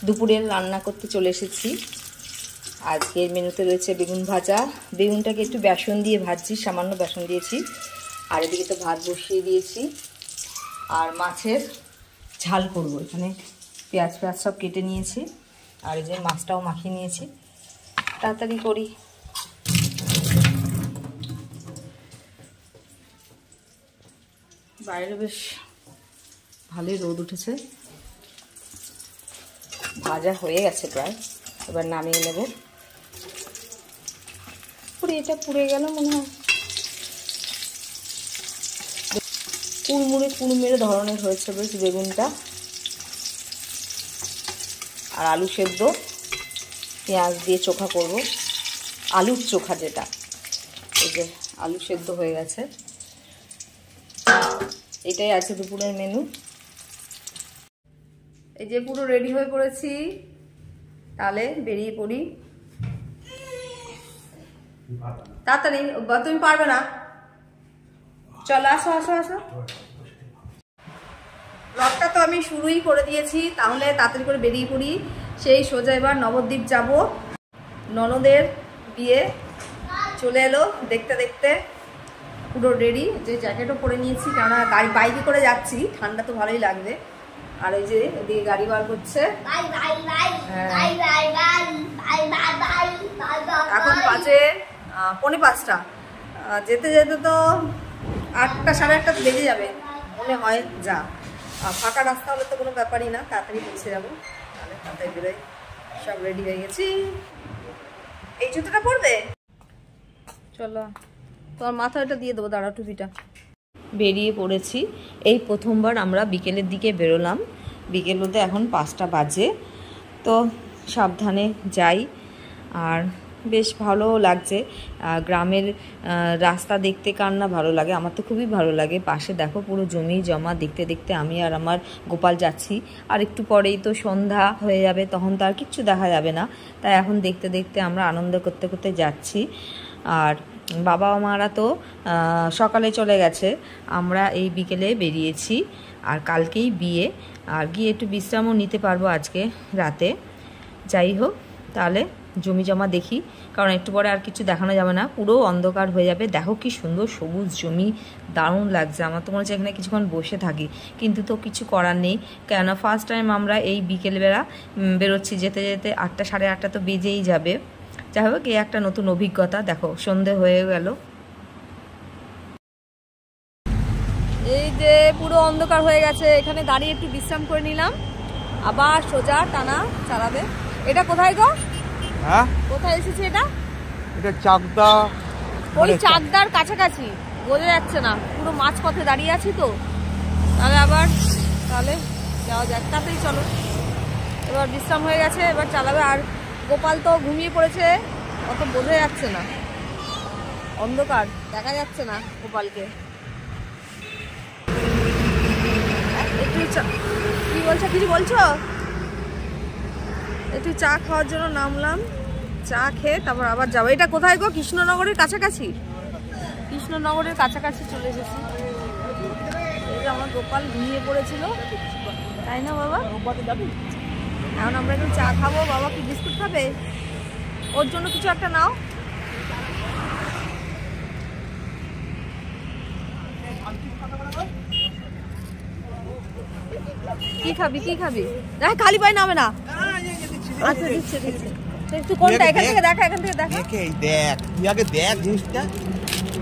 দুপুরের রান্না করতে চলে এসেছি। আজকের মেনুতে রয়েছে বেগুন ভাজা। বেগুনটাকে একটু বেসন দিয়ে ভাজছি, সামান্য বেসন দিয়েছি। আর এদিকে তো ভাত বসিয়ে দিয়েছি। আর মাছের ঝাল করব। এখানে পেঁয়াজ সব কেটে নিয়েছি। আর এই যে মাছটাও মাখিয়ে নিয়েছি। তাড়াতাড়ি করি। বাইরে বেশ ভালোই রোদ উঠেছে। ভাজা হয়ে গেছে প্রায়, এবার নামিয়ে নেব। এটা পুড়ে গেল মনে হয়। কুড়মুড়ে ধরনের হয়েছে বেশ বেগুনটা। আর আলু সেদ্ধ পেঁয়াজ দিয়ে চোখা করব, আলুর চোখা যেটা। এই যে আলু সেদ্ধ হয়ে গেছে। এটাই আছে দুপুরের মেনু। এই যে পুরো রেডি হয়ে পড়েছি, তাহলে বেরিয়ে পড়ি। তাড়াতাড়ি, তুমি পারবে না। চলো আসো আসো আসো। ব্লগটা তো আমি শুরুই করে দিয়েছি, তাহলে তাড়াতাড়ি করে বেরিয়ে পড়ি। সেই সোজা এবার নবদ্বীপ যাব। ননদের বিয়ে চলে এলো দেখতে দেখতে। পুরো রেডি, যে জ্যাকেটও পরে নিয়েছি, কেননা বাইকে করে যাচ্ছি, ঠান্ডা তো ভালোই লাগবে। আর এই যে এদিকে গাড়ি বার করছে। এখন বাজে 4:45। যেতে যেতে তো 8টা সাড়ে 8টা বেজে যাবে মনে হয়। যা ফাঁকা রাস্তা হলে তো কোনো ব্যাপারই না, তাড়াতাড়ি পৌঁছে যাবো। তাহলে তাড়াতাড়ি বেরোয়। সব রেডি হয়ে গেছি। এই জুতোটা পরবে? চলো, তোমার মাথা এটা দিয়ে দেবো, দাঁড়া টুপিটা। বেরিয়ে পড়েছি। এই প্রথমবার আমরা বিকেলের দিকে বেরোলাম। বিকেল বলতে এখন 5টা বাজে। তো সাবধানে যাই। আর বেশ ভালো লাগছে। গ্রামের রাস্তা দেখতে কার না ভালো লাগে, আমার তো খুবই ভালো লাগে। পাশে দেখো পুরো জমি জমা, দেখতে দেখতে আমি আর আমার গোপাল যাচ্ছি। আর একটু পরেই তো সন্ধ্যা হয়ে যাবে, তখন তো আর কিচ্ছু দেখা যাবে না। তাই এখন দেখতে দেখতে আমরা আনন্দ করতে করতে যাচ্ছি। আর বাবা মারা তো সকালে চলে গেছে, আমরা এই বিকেলে বেরিয়েছি। আর কালকেই বিয়ে, আর গিয়ে একটু বিশ্রামও নিতে পারবো আজকে রাতে। যাই হোক, তাহলে জমি জমা দেখি, কারণ একটু পরে আর কিছু দেখানো যাবে না, পুরো অন্ধকার হয়ে যাবে। দেখো কি সুন্দর সবুজ জমি, দারুণ লাগছে। আমার তো মনে হচ্ছে এখানে কিছুক্ষণ বসে থাকি, কিন্তু তো কিছু করার নেই। কেননা ফার্স্ট টাইম আমরা এই বিকেলবেলা বেরোচ্ছি। যেতে যেতে 8টা সাড়ে 8টা তো বেজেই যাবে। যাই হোক, এই একটা নতুন অভিজ্ঞতা। দেখো সন্ধে হয়ে গেল। এই যে পুরো অন্ধকার হয়ে গেছে, এখানে দাঁড়িয়ে একটু বিশ্রাম করে নিলাম। আবার সোজা টানা চালাবে। এটা কোথায় গো? হ্যাঁ, কোথায় এসেছে এটা? এটা চাকদা। ওই চাকদার কাছাকাছি, বোঝা যাচ্ছে না। পুরো মাঝপথে দাঁড়িয়ে আছি তো। তাহলে যাওয়া যাক, তাড়াতাড়ি চলো। এবার বিশ্রাম হয়ে গেছে, এবার চালাবে। আর গোপাল তো ঘুমিয়ে পড়েছে, অত বোঝা যাচ্ছে না, অন্ধকার, দেখা যাচ্ছে না গোপালকে। একটু কি বলছো, কিছু বলছো? একটু চা খাওয়ার জন্য নামলাম। চা খেয়ে তারপর আবার যাবো। এটা কোথায় গো? কৃষ্ণনগরের কাছাকাছি। কৃষ্ণনগরের কাছাকাছি চলে এসেছি। এই যে আমার গোপাল ঘুমিয়ে পড়েছিল, তাই না বাবা? এখন আমরা একটু চা খাবো। বাবা কি বিস্কুট খাবে? ওর জন্য কিছু একটা নাও। কি খাবি, কি খাবি? খালি পাই নামে না। আচ্ছা, দিচ্ছে দিচ্ছে। তুই কোনটা? এখান থেকে দেখা, এখান থেকে দেখা। দেখ, তুই আগে দেখ জিনিসটা,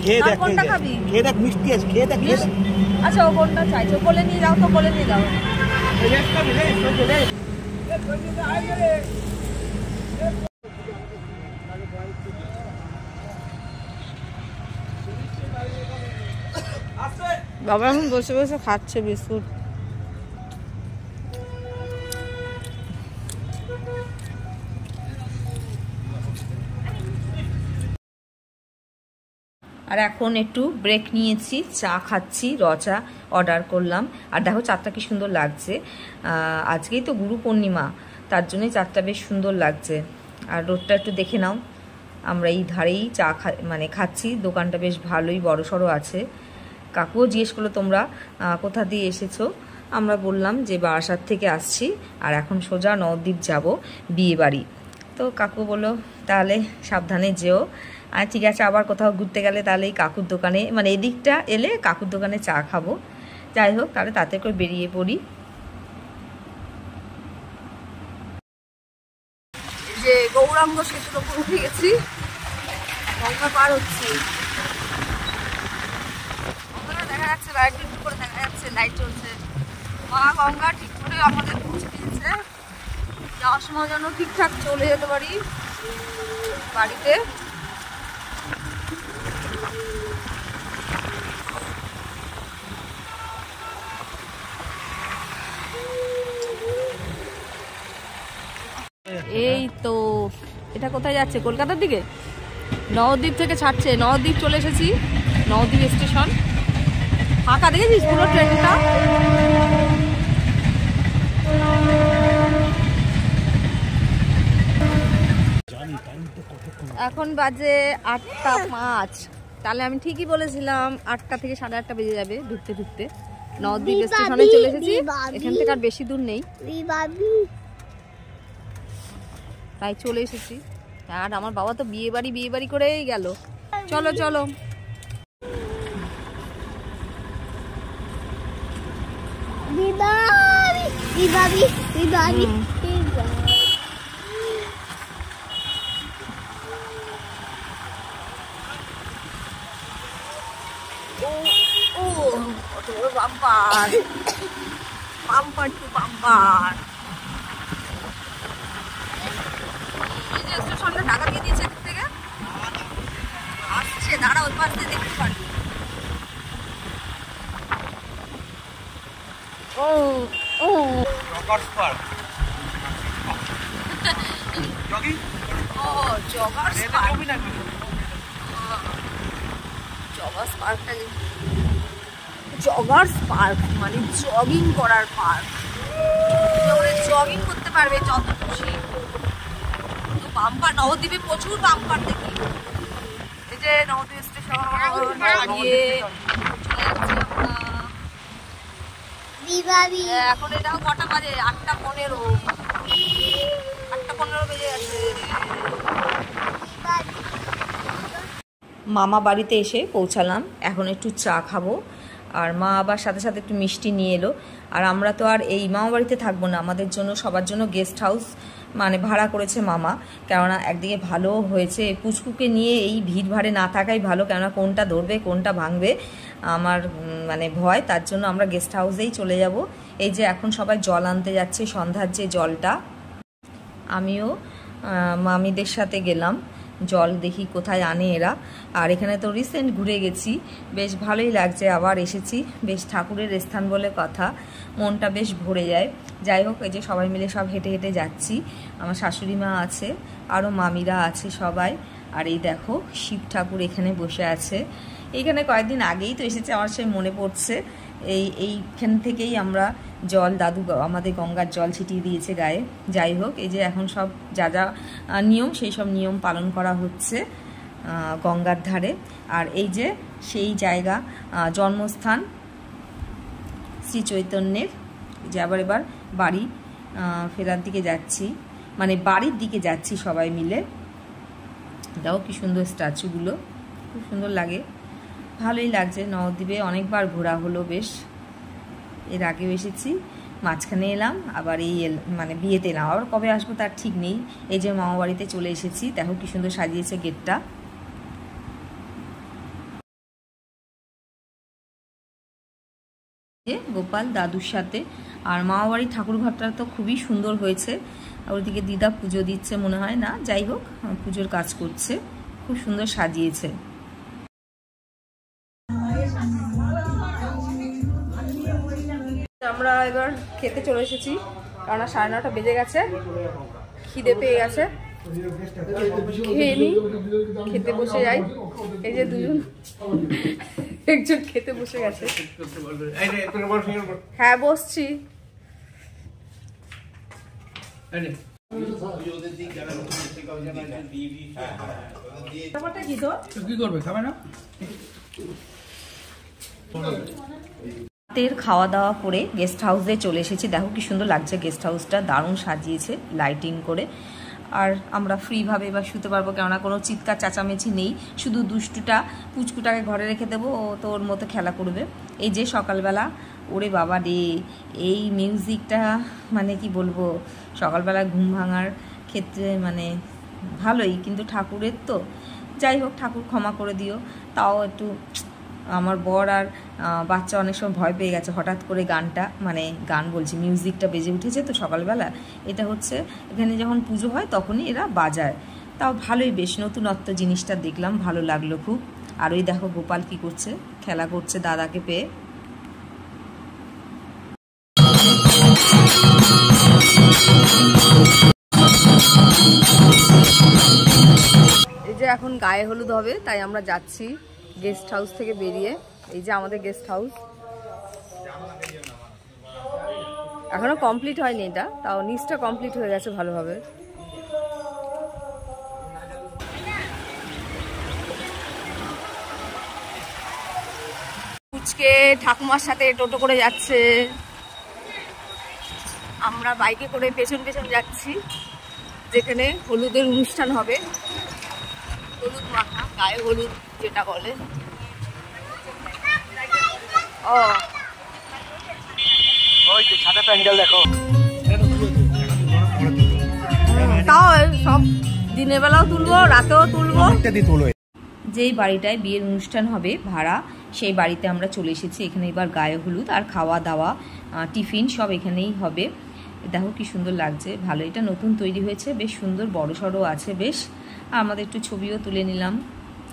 খেয়ে দেখ। কোনটা খাবি? খেয়ে দেখ, মিষ্টি আছে, খেয়ে দেখ। আচ্ছা, ও কোনটা চাইছো? বলে নিয়ে যাও তো, বলে নিয়ে যাও। বাবা এখন বসে বসে খাচ্ছে বিস্কুট। আর এখন একটু ব্রেক নিয়েছি, চা খাচ্ছি, চা অর্ডার করলাম। আর দেখো চাটা কি সুন্দর লাগছে। আজকেই তো গুরু পূর্ণিমা, তার জন্যই চাটা বেশ সুন্দর লাগছে। আর রোদটা একটু দেখে নাও। আমরা এই ধারেই চা খাচ্ছি। দোকানটা বেশ ভালোই বড়সড় আছে। কাকুও জিজ্ঞেস করলো তোমরা কোথা দিয়ে এসেছো। আমরা বললাম যে বারাসাত থেকে আসছি আর এখন সোজা নবদ্বীপ যাব বিয়ে বাড়ি। তো কাকু বললো তাহলে সাবধানে যেও। আর ঠিক আছে, আবার কোথাও ঘুরতে গেলে তাহলে এই কাকুর দোকানে, মানে এদিকটা এলে কাকুর দোকানে চা খাবো। যাই হোক, তাহলে তাতে করে বেরিয়ে পড়ি। যে গৌরাঙ্গ সেতুর ওপর উঠে গেছি, গঙ্গা পার হচ্ছি। দেখা যাচ্ছে লাইট করে, দেখা যাচ্ছে লাইট চলছে। মা গঙ্গা ঠিক করে আমাদের পৌঁছে দিয়েছে। যাওয়ার সময় যেন ঠিকঠাক চলে যেতে পারি বাড়িতে। এই তো এটা কোথায় যাচ্ছে? কলকাতার দিকে। নবদ্বীপ থেকে ছাড়ছে, নবদ্বীপ চলে এসেছি, নবদ্বীপ স্টেশন। ফাঁকা দেখেছিস পুরো ট্রেনটা? এখন বাজে 8:05। তাহলে আমি ঠিকই বলেছিলাম 8টা থেকে 8:30 বেজে যাবে ঢুকতে ঢুকতে। নবদ্বীপ স্টেশনে চলে এসেছি, এখান থেকে আর বেশি দূর নেই, তাই চলে এসেছি। আর আমার বাবা তো বিয়ে বাড়ি করেই গেল। চলো চলো। Bumper bumper to bumper. স্টেশনটা ঢাকা দিয়ে দিয়েছে এদিক থেকে, আসছে, দাঁড়া ওই পাশ দিয়ে দেখতে পারবি। ও ও জগার্স পার্ক। ও জগার্স পার্ক, জগার্স পার্কটা, জগার্স পার্ক মানে জগিং করার পার্ক। জগিং করতে পারবে যত খুশি। বাম্পার, নবদ্বীপে প্রচুর বাম্পার দেখি। এই যে নবদ্বীপ স্টেশন গিয়ে এখন এটা কটা বাজে? 8:15। 8:15 বেজে গেছে। মামা বাড়িতে এসে পৌঁছালাম, এখন একটু চা খাবো। আর মা আবার সাথে সাথে একটু মিষ্টি নিয়ে এলো। আর আমরা তো আর এই মামা বাড়িতে থাকবো না, আমাদের জন্য সবার জন্য গেস্ট হাউস মানে ভাড়া করেছে মামা। কেননা একদিকে ভালো হয়েছে, পুচকুকে নিয়ে এই ভিড় ভাড়ে না থাকাই ভালো, কেননা কোনটা ধরবে কোনটা ভাঙবে আমার মানে ভয়। তার জন্য আমরা গেস্ট হাউসেই চলে যাব। এই যে এখন সবাই জল আনতে যাচ্ছে, সন্ধ্যার যে জলটা। আমিও মামিদের সাথে গেলাম, জল দেখি কোথায় আনে এরা। আর এখানে তো রিসেন্ট ঘুরে গেছি, বেশ ভালোই লাগছে, আবার এসেছি। বেশ ঠাকুরের স্থান বলে কথা, মনটা বেশ ভরে যায়। যাই হোক, এই যে সবাই মিলে সব হেঁটে হেঁটে যাচ্ছি। আমার শাশুড়ি মা আছে, আরও মামিরা আছে সবাই। আর এই দেখো শিব ঠাকুর এখানে বসে আছে। এইখানে কয়েকদিন আগেই তো এসেছে, আমার সে মনে পড়ছে। এইখান থেকেই আমরা জল, দাদু আমাদের গঙ্গার জল ছিটিয়ে দিয়েছে গায়ে। যাই হোক, এই যে এখন সব যা যা নিয়ম সেই সব নিয়ম পালন করা হচ্ছে গঙ্গার ধারে। আর এই যে সেই জায়গা, জন্মস্থান শ্রী চৈতন্যের। যে আবার এবার বাড়ি ফেরার দিকে যাচ্ছি, মানে বাড়ির দিকে যাচ্ছি সবাই মিলে। দেখো কি সুন্দর স্ট্যাচুগুলো, খুব সুন্দর লাগে, ভালোই লাগছে। নবদ্বীপে অনেকবার ঘোরা হলো, বেশ এর আগেও এসেছি, মাঝখানে এলাম, আবার এই মানে বিয়েতে এলাম, আবার কবে আসবো তার ঠিক নেই। এই যে মামা বাড়িতে চলে এসেছি, দেখো কি সুন্দর সাজিয়েছে গেটটা। গোপাল দাদুর সাথে। আর মামা বাড়ির ঠাকুর ঘরটা তো খুবই সুন্দর হয়েছে। ওইদিকে দিদা পুজো দিচ্ছে মনে হয়, না যাই হোক পুজোর কাজ করছে, খুব সুন্দর সাজিয়েছে। আমরা এবার খেতে চলে এসেছি, কারণ 9:30 বেজে গেছে, খিদে পেয়ে গেছে। খেয়ে নিই, খেতে বসে যাই। এই যে দুজন, একজন খেতে বসে গেছে। হ্যাঁ বসছি। কি করবে, খাবে না? রাতের খাওয়া দাওয়া করে গেস্ট হাউসে চলে এসেছি। দেখো কি সুন্দর লাগছে গেস্ট হাউসটা, দারুণ সাজিয়েছে লাইটিং করে। আর আমরা ফ্রিভাবে এবার শুতে পারবো, কেননা কোনো চিৎকার চাচামেচি নেই। শুধু দুষ্টুটা পুচকুটাকে ঘরে রেখে দেবো, ও তো ওর মতো খেলা করবে। এই যে সকালবেলা, ওরে বাবা রে, এই মিউজিকটা মানে কি বলবো, সকালবেলা ঘুম ভাঙার ক্ষেত্রে মানে ভালোই, কিন্তু ঠাকুরের তো যাই হোক, ঠাকুর ক্ষমা করে দিও। তাও একটু আমার বর আর বাচ্চা অনেক সময় ভয় পেয়ে গেছে, হঠাৎ করে গানটা মানে গান বলছি মিউজিকটা বেজে উঠেছে তো সকালবেলা। এটা হচ্ছে এখানে যখন পুজো হয় তখনই এরা বাজায়। তাও ভালোই, বেশ নতুনত্ব জিনিসটা দেখলাম, ভালো লাগলো খুব। আর ওই দেখো গোপাল কি করছে, খেলা করছে দাদাকে পেয়ে। এই যে এখন গায়ে হলুদ হবে, তাই আমরা যাচ্ছি গেস্ট হাউস থেকে বেরিয়ে। এই যে আমাদের গেস্ট হাউস, এখনো কমপ্লিট হয়নি এটা, তাও নিচটা কমপ্লিট হয়ে গেছে ভালোভাবে। পুচকে ঠাকুমার সাথে টোটো করে যাচ্ছে, আমরা বাইকে করে পেছন পেছন যাচ্ছি যেখানে হলুদের অনুষ্ঠান হবে। হলুদ মাখা, গায়ে হলুদ যেটা বলে। ও ওই যে সাদা প্যান্ডেল দেখো, তাও সব দিনের বেলাও তুলবো, রাতেও তুলবো। যেই বাড়িটায় বিয়ের অনুষ্ঠান হবে ভাড়া, সেই বাড়িতে আমরা চলে এসেছি। এখানে এবার গায়ে হলুদ আর খাওয়া দাওয়া, টিফিন সব এখানেই হবে। দেখো কি সুন্দর লাগছে, ভালো। এটা নতুন তৈরি হয়েছে, বেশ সুন্দর, বড় সড়ো আছে বেশ। আমাদের একটু ছবিও তুলে নিলাম।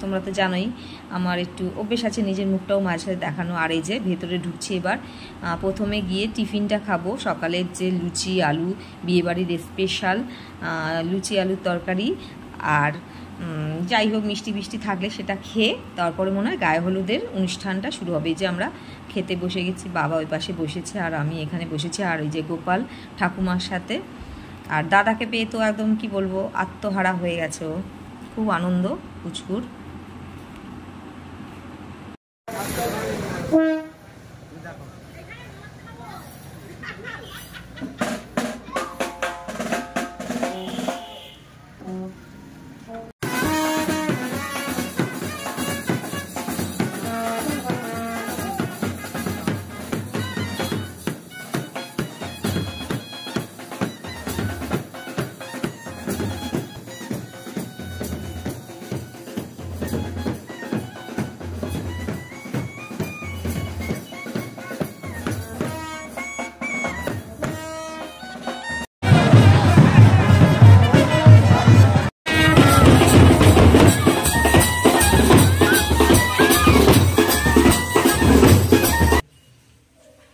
তোমরা তো জানোই আমার একটু অভ্যেস আছে নিজের মুখটাও মাঝে দেখানো। আর এই যে ভেতরে ঢুকছি এবার। প্রথমে গিয়ে টিফিনটা খাবো, সকালের যে লুচি আলু, বিয়েবাড়ির স্পেশাল লুচি আলুর তরকারি। আর যাই হোক মিষ্টি মিষ্টি থাকলে সেটা খেয়ে তারপরে মনে হয় গায়ে হলুদের অনুষ্ঠানটা শুরু হবে। এই যে আমরা খেতে বসে গেছি, বাবা ওই পাশে বসেছে আর আমি এখানে বসেছি। আর ওই যে গোপাল ঠাকুমার সাথে। আর দাদাকে পেয়ে তো একদম কি বলবো, আত্মহারা হয়ে গেছে ও, খুব আনন্দ পুচকুর।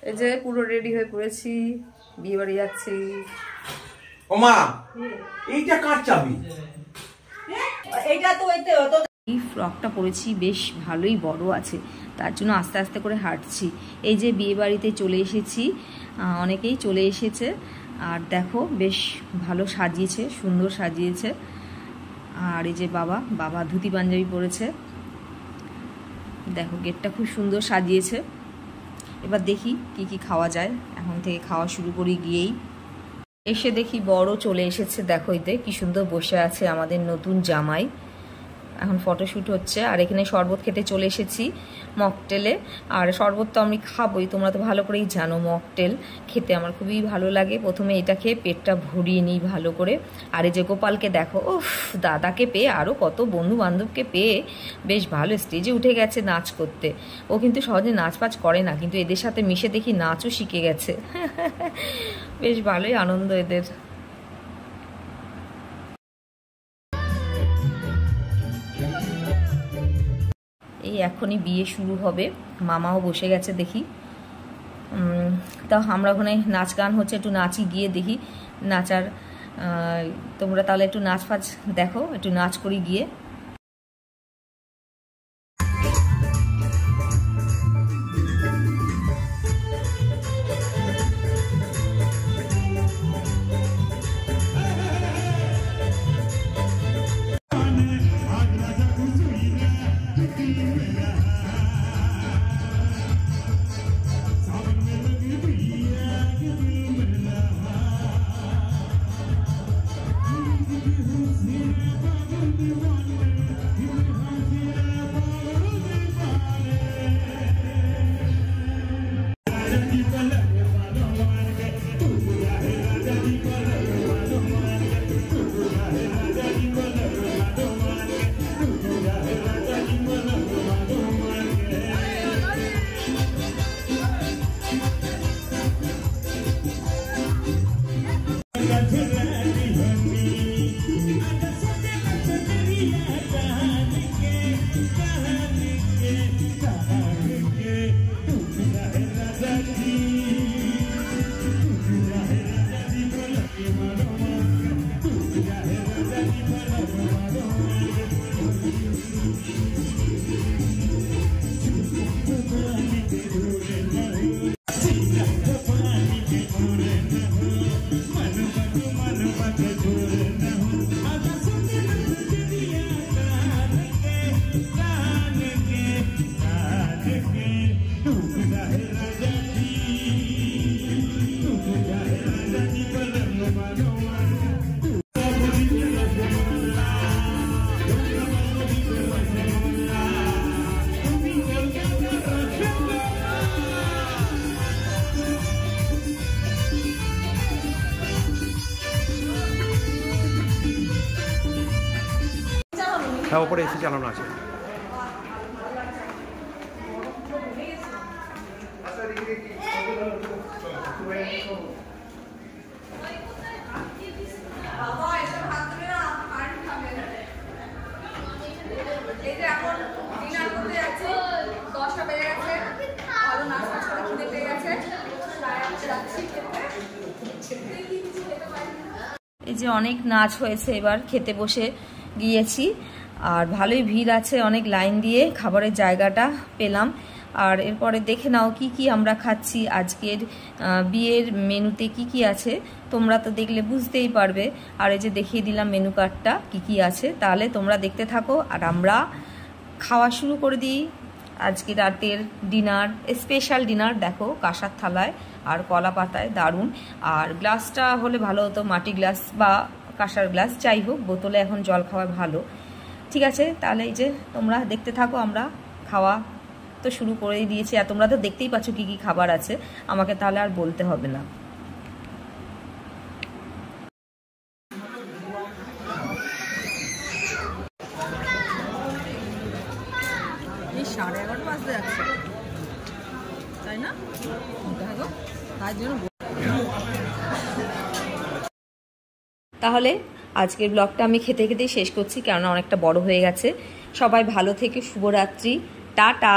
এই যে পুরো রেডি হয়ে পড়েছি, বিয়ে বাড়ি যাচ্ছি। ওমা এইটা কার চাবি? এইটা তো এই ফ্রকটা পরেছি, বেশ ভালোই বড় আছে, তার জন্য আস্তে আস্তে করে হাঁটছি। এই যে বিয়ে বাড়িতে চলে এসেছি, অনেকেই চলে এসেছে। আর দেখো বেশ ভালো সাজিয়েছে, সুন্দর সাজিয়েছে। আর এই যে বাবা ধুতি পাঞ্জাবি পরেছে, দেখো গেটটা খুব সুন্দর সাজিয়েছে। এবার দেখি কি কি খাওয়া যায়, এখন থেকে খাওয়া শুরু করি গিয়েই। এসে দেখি বড় চলে এসেছে, দেখো এতে কি সুন্দর বসে আছে আমাদের নতুন জামাই। এখন ফটোশ্যুট হচ্ছে। আর এখানে শরবত খেতে চলে এসেছি, মকটেলে। আর শরবত তো আমি খাবোই, তোমরা তো ভালো করেই জানো মকটেল খেতে আমার খুবই ভালো লাগে। প্রথমে এটা খেয়ে পেটটা ভরিয়ে নিই ভালো করে। আর এই যে গোপালকে দেখো, উফ, দাদাকে পেয়ে আরও কত বন্ধু বান্ধবকে পেয়ে বেশ ভালো স্টেজে উঠে গেছে নাচ করতে। ও কিন্তু সহজে নাচ ফাচ করে না, কিন্তু এদের সাথে মিশে দেখি নাচও শিখে গেছে। বেশ ভালোই আনন্দ এদের। এই এখনই বিয়ে শুরু হবে, মামাও বসে গেছে দেখি। তাও আমরা ওখানে নাচ গান হচ্ছে, একটু নাচি গিয়ে দেখি নাচার। তোমরা তাহলে একটু নাচ ফাচ দেখো, একটু নাচ করি গিয়ে। হ্যাঁ, ওপরে এসি চালানো আছে। এই যে এখন ডিনার করতে যাচ্ছি, 10টা বেজে গেছে, ভালো নাস্তা করে খিদে পেয়ে গেছে, যাচ্ছি খেতে। এই যে অনেক নাচ হয়েছে, এবার খেতে বসে গিয়েছি, আর ভালোই ভিড় আছে, অনেক লাইন দিয়ে খাবারের জায়গাটা পেলাম। আর এরপরে দেখে নাও কি কি আমরা খাচ্ছি, আজকের বিয়ের মেনুতে কি কি আছে তোমরা তো দেখলে বুঝতেই পারবে। আর এই যে দেখিয়ে দিলাম মেনু কার্ডটা কি কি আছে, তাহলে তোমরা দেখতে থাকো আর আমরা খাওয়া শুরু করে দিই। আজকে রাতের ডিনার, স্পেশাল ডিনার, দেখো কাঁসার থালায় আর কলা পাতায়, দারুণ। আর গ্লাসটা হলে ভালো হতো, মাটি গ্লাস বা কাঁসার গ্লাস, যাই হোক, বোতলে এখন জল খাওয়া ভালো। ঠিক আছে, তাহলে এই যে তোমরা দেখতে থাকো, আমরা খাওয়া তো শুরু করেই দিয়েছি, আর তোমরা তো দেখতেই পাচ্ছ কি কি খাবার আছে, আমাকে তাহলে আর বলতে হবে না। এই 11:30 বাজতে যাচ্ছে, তাই না? দেখো, তাই জন্য। তাহলে আজকের ব্লগটা আমি খেতে খেতেই শেষ করছি, কেননা অনেকটা বড় হয়ে গেছে। সবাই ভালো থেকে, শুভরাত্রি, টাটা।